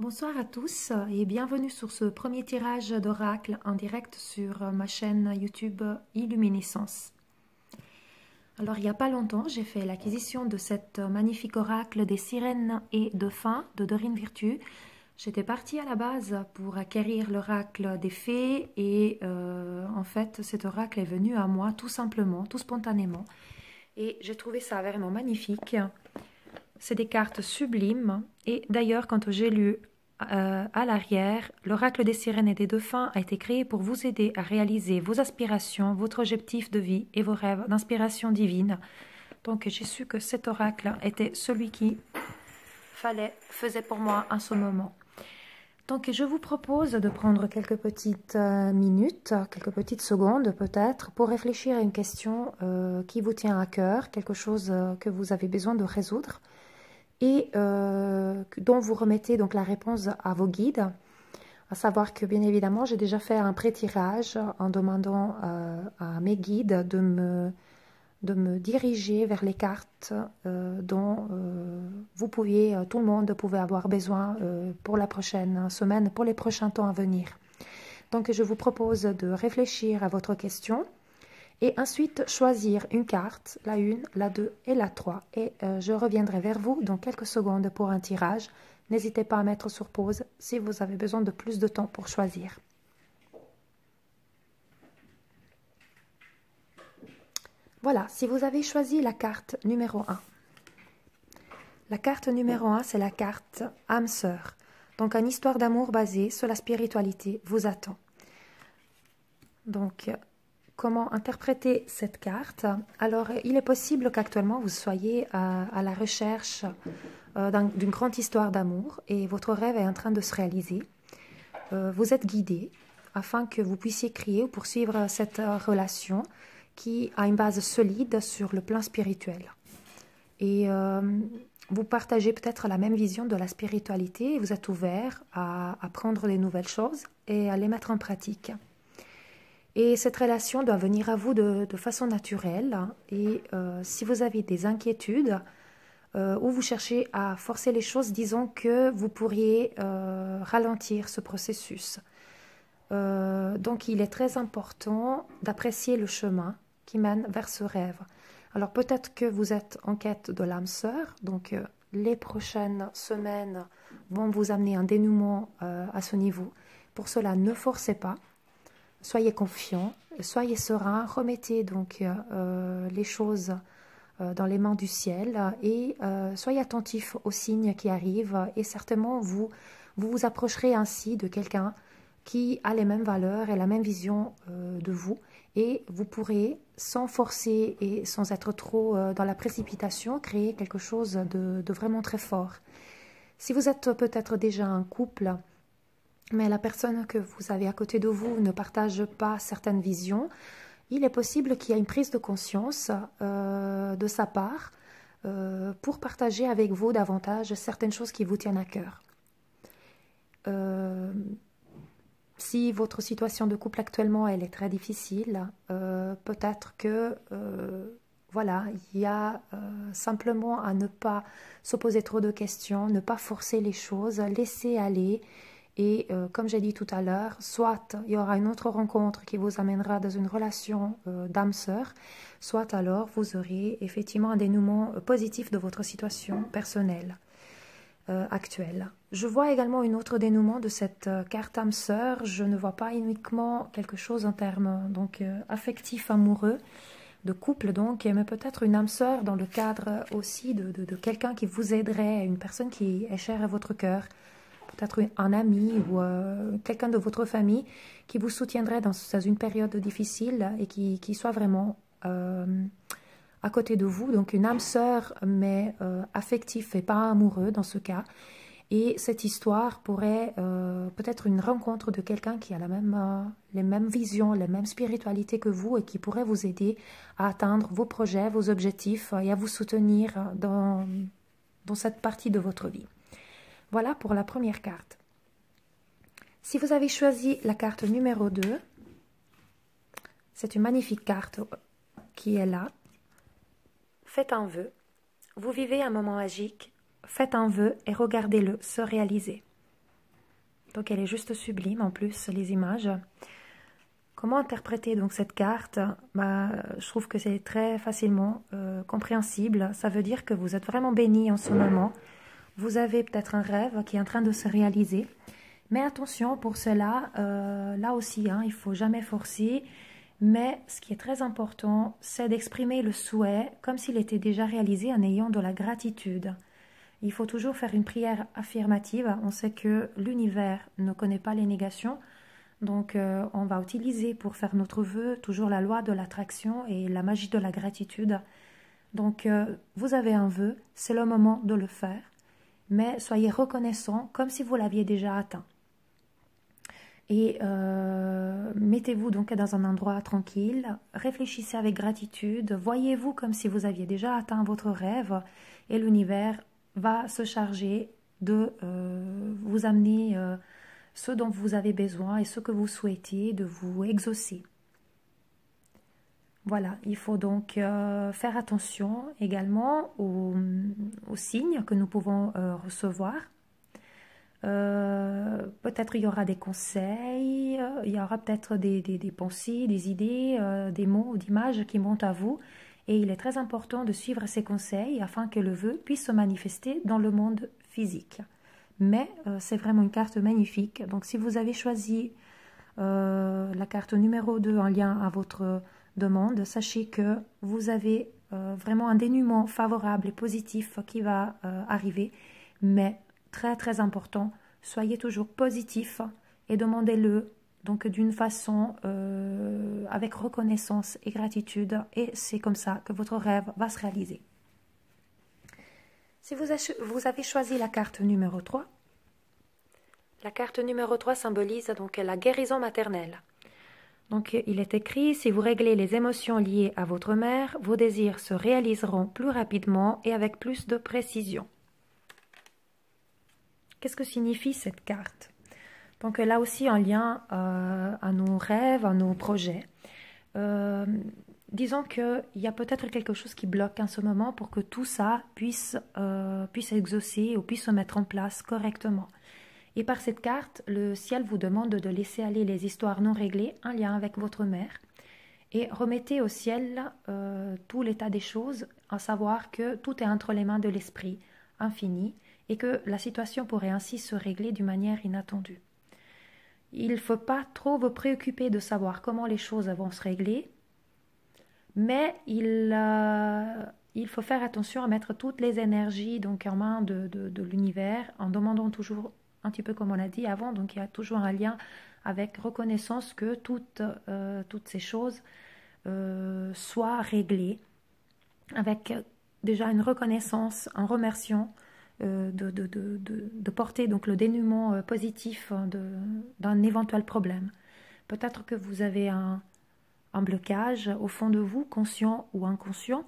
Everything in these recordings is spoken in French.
Bonsoir à tous et bienvenue sur ce premier tirage d'oracle en direct sur ma chaîne YouTube Illuminescence. Alors il n'y a pas longtemps, j'ai fait l'acquisition de cet magnifique oracle des sirènes et dauphins de Dorine Virtue. J'étais partie à la base pour acquérir l'oracle des fées et en fait cet oracle est venu à moi tout simplement, tout spontanément. Et j'ai trouvé ça vraiment magnifique. C'est des cartes sublimes. Et d'ailleurs, quand j'ai lu à l'arrière, l'oracle des sirènes et des dauphins a été créé pour vous aider à réaliser vos aspirations, votre objectif de vie et vos rêves d'inspiration divine. Donc j'ai su que cet oracle était celui qui faisait pour moi en ce moment. Donc je vous propose de prendre quelques petites minutes, quelques petites secondes peut-être, pour réfléchir à une question qui vous tient à cœur, quelque chose que vous avez besoin de résoudre et dont vous remettez donc la réponse à vos guides. À savoir que bien évidemment j'ai déjà fait un pré-tirage en demandant à mes guides de me diriger vers les cartes dont tout le monde pouvait avoir besoin pour la prochaine semaine, pour les prochains temps à venir. Donc je vous propose de réfléchir à votre question et ensuite choisir une carte, la 1, la 2 et la 3. Et je reviendrai vers vous dans quelques secondes pour un tirage. N'hésitez pas à mettre sur pause si vous avez besoin de plus de temps pour choisir. Voilà, si vous avez choisi la carte numéro 1. La carte numéro 1, c'est la carte âme sœur. Donc, une histoire d'amour basée sur la spiritualité vous attend. Donc, comment interpréter cette carte? Alors, il est possible qu'actuellement vous soyez à la recherche d'une grande histoire d'amour et votre rêve est en train de se réaliser. Vous êtes guidé afin que vous puissiez créer ou poursuivre cette relation qui a une base solide sur le plan spirituel. Et vous partagez peut-être la même vision de la spiritualité et vous êtes ouvert à apprendre des nouvelles choses et à les mettre en pratique. Et cette relation doit venir à vous de façon naturelle. Et si vous avez des inquiétudes ou vous cherchez à forcer les choses, disons que vous pourriez ralentir ce processus. Donc il est très important d'apprécier le chemin qui mène vers ce rêve. Alors peut-être que vous êtes en quête de l'âme sœur, donc les prochaines semaines vont vous amener un dénouement à ce niveau. Pour cela, ne forcez pas. Soyez confiants, soyez sereins, remettez donc les choses dans les mains du ciel et soyez attentifs aux signes qui arrivent et certainement vous approcherez ainsi de quelqu'un qui a les mêmes valeurs et la même vision de vous et vous pourrez, sans forcer et sans être trop dans la précipitation, créer quelque chose de vraiment très fort. Si vous êtes peut-être déjà un couple, mais la personne que vous avez à côté de vous ne partage pas certaines visions, il est possible qu'il y ait une prise de conscience de sa part pour partager avec vous davantage certaines choses qui vous tiennent à cœur. Si votre situation de couple actuellement elle est très difficile, peut-être que voilà, il y a simplement à ne pas se poser trop de questions, ne pas forcer les choses, laisser aller. Et comme j'ai dit tout à l'heure, soit il y aura une autre rencontre qui vous amènera dans une relation d'âme-sœur, soit alors vous aurez effectivement un dénouement positif de votre situation personnelle actuelle. Je vois également une autre dénouement de cette carte âme-sœur. Je ne vois pas uniquement quelque chose en termes donc, affectifs, amoureux, de couple donc, mais peut-être une âme-sœur dans le cadre aussi de quelqu'un qui vous aiderait, une personne qui est chère à votre cœur, peut-être un ami ou quelqu'un de votre famille qui vous soutiendrait dans une période difficile et qui soit vraiment à côté de vous. Donc une âme sœur, mais affectif et pas amoureux dans ce cas. Et cette histoire pourrait peut-être une rencontre de quelqu'un qui a les mêmes visions, les mêmes spiritualités que vous et qui pourrait vous aider à atteindre vos projets, vos objectifs et à vous soutenir dans cette partie de votre vie. Voilà pour la première carte. Si vous avez choisi la carte numéro 2, c'est une magnifique carte qui est là. Faites un vœu. Vous vivez un moment magique. Faites un vœu et regardez-le se réaliser. Donc elle est juste sublime en plus, les images. Comment interpréter donc cette carte? Je trouve que c'est très facilement compréhensible. Ça veut dire que vous êtes vraiment béni en ce moment. Vous avez peut-être un rêve qui est en train de se réaliser. Mais attention, pour cela, là aussi, il ne faut jamais forcer. Mais ce qui est très important, c'est d'exprimer le souhait comme s'il était déjà réalisé en ayant de la gratitude. Il faut toujours faire une prière affirmative. On sait que l'univers ne connaît pas les négations. Donc, on va utiliser pour faire notre vœu toujours la loi de l'attraction et la magie de la gratitude. Donc, vous avez un vœu, c'est le moment de le faire. Mais soyez reconnaissant comme si vous l'aviez déjà atteint. Et mettez-vous donc dans un endroit tranquille, réfléchissez avec gratitude, voyez-vous comme si vous aviez déjà atteint votre rêve et l'univers va se charger de vous amener ce dont vous avez besoin et ce que vous souhaitez, de vous exaucer. Voilà, il faut donc faire attention également aux signes que nous pouvons recevoir. Peut-être il y aura des conseils, il y aura peut-être des pensées, des idées, des mots, d'images qui montent à vous. Et il est très important de suivre ces conseils afin que le vœu puisse se manifester dans le monde physique. Mais c'est vraiment une carte magnifique. Donc si vous avez choisi la carte numéro 2 en lien à votre demande, sachez que vous avez vraiment un dénouement favorable et positif qui va arriver. Mais très très important, soyez toujours positif et demandez-le donc d'une façon avec reconnaissance et gratitude, et c'est comme ça que votre rêve va se réaliser. Si vous avez choisi la carte numéro 3, la carte numéro 3 symbolise donc la guérison maternelle. Donc il est écrit, si vous réglez les émotions liées à votre mère, vos désirs se réaliseront plus rapidement et avec plus de précision. Qu'est-ce que signifie cette carte? Donc là aussi en lien à nos rêves, à nos projets. Disons qu'il y a peut-être quelque chose qui bloque en ce moment pour que tout ça puisse exaucer ou puisse se mettre en place correctement. Et par cette carte, le ciel vous demande de laisser aller les histoires non réglées en lien avec votre mère et remettez au ciel tout l'état des choses, à savoir que tout est entre les mains de l'esprit infini et que la situation pourrait ainsi se régler d'une manière inattendue. Il ne faut pas trop vous préoccuper de savoir comment les choses vont se régler, mais il faut faire attention à mettre toutes les énergies donc en main de l'univers, en demandant toujours, un petit peu comme on l'a dit avant, donc il y a toujours un lien avec reconnaissance que toutes ces choses soient réglées, avec déjà une reconnaissance, un remerciement, de porter donc le dénouement positif d'un éventuel problème. Peut-être que vous avez un blocage au fond de vous, conscient ou inconscient,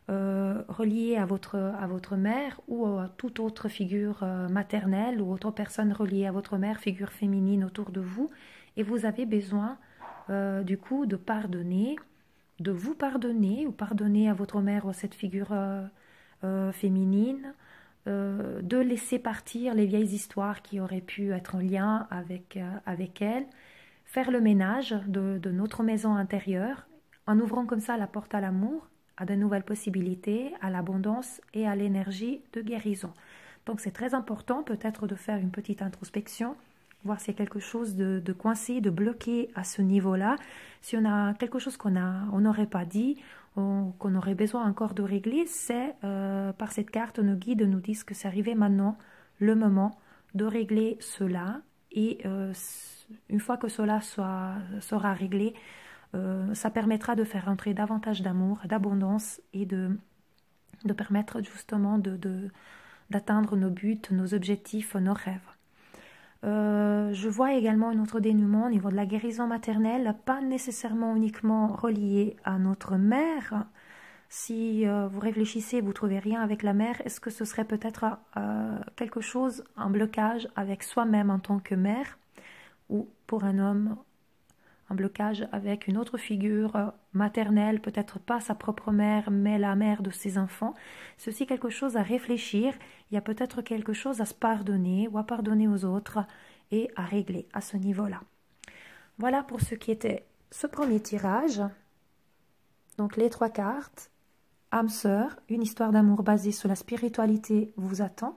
relié à votre mère ou à toute autre figure maternelle ou autre personne reliée à votre mère, figure féminine autour de vous, et vous avez besoin du coup de pardonner, de vous pardonner ou pardonner à votre mère ou à cette figure féminine, de laisser partir les vieilles histoires qui auraient pu être en lien avec elle, faire le ménage de notre maison intérieure, en ouvrant comme ça la porte à l'amour, à de nouvelles possibilités, à l'abondance et à l'énergie de guérison. Donc c'est très important peut-être de faire une petite introspection, voir s'il y a quelque chose de coincé, de bloqué à ce niveau-là, si on a quelque chose qu'on n'aurait pas dit, qu'on aurait besoin encore de régler, c'est par cette carte, nos guides nous disent que c'est arrivé maintenant le moment de régler cela, et une fois que cela sera réglé, ça permettra de faire entrer davantage d'amour, d'abondance et de permettre justement d'atteindre nos buts, nos objectifs, nos rêves. Je vois également un autre dénouement au niveau de la guérison maternelle, pas nécessairement uniquement relié à notre mère. Si vous réfléchissez, vous ne trouvez rien avec la mère, est-ce que ce serait peut-être quelque chose, un blocage avec soi-même en tant que mère, ou pour un homme, un blocage avec une autre figure maternelle, peut-être pas sa propre mère, mais la mère de ses enfants. C'est aussi quelque chose à réfléchir. Il y a peut-être quelque chose à se pardonner ou à pardonner aux autres et à régler à ce niveau-là. Voilà pour ce qui était ce premier tirage. Donc les 3 cartes. Âme sœur, une histoire d'amour basée sur la spiritualité vous attend.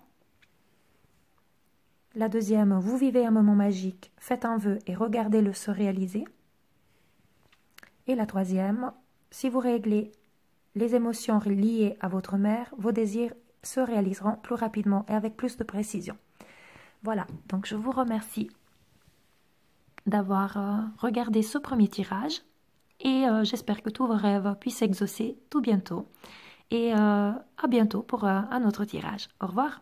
La deuxième, vous vivez un moment magique, faites un vœu et regardez-le se réaliser. Et la troisième, si vous réglez les émotions liées à votre mère, vos désirs se réaliseront plus rapidement et avec plus de précision. Voilà, donc je vous remercie d'avoir regardé ce premier tirage et j'espère que tous vos rêves puissent s'exaucer tout bientôt. Et à bientôt pour un autre tirage. Au revoir.